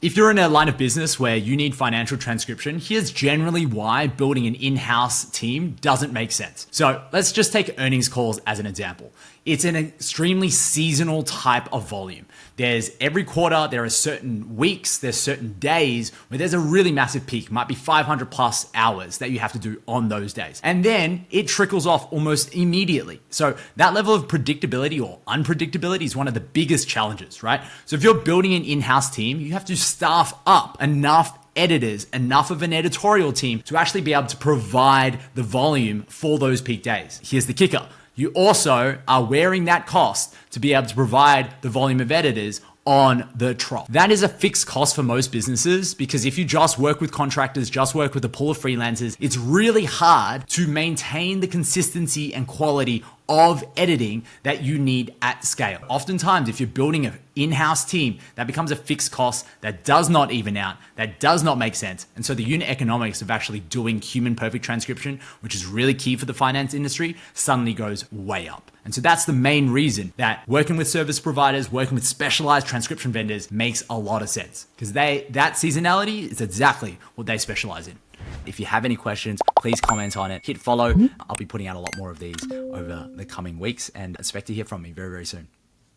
If you're in a line of business where you need financial transcription, here's generally why building an in-house team doesn't make sense. So let's just take earnings calls as an example. It's an extremely seasonal type of volume. There's every quarter, there are certain weeks, there's certain days where there's a really massive peak. It might be 500 plus hours that you have to do on those days. And then it trickles off almost immediately. So that level of predictability or unpredictability is one of the biggest challenges, right? So if you're building an in-house team, you have to staff up enough editors, enough of an editorial team to actually be able to provide the volume for those peak days. Here's the kicker. You also are wearing that cost to be able to provide the volume of editors on the trough. That is a fixed cost for most businesses because if you just work with contractors, just work with a pool of freelancers, it's really hard to maintain the consistency and quality of editing that you need at scale. Oftentimes, if you're building an in-house team, that becomes a fixed cost that does not even out, that does not make sense. And so the unit economics of actually doing human perfect transcription, which is really key for the finance industry, suddenly goes way up. And so that's the main reason that working with service providers, working with specialized transcription vendors makes a lot of sense because that seasonality is exactly what they specialize in. If you have any questions, please comment on it, hit follow. I'll be putting out a lot more of these over the coming weeks and expect to hear from me very, very soon.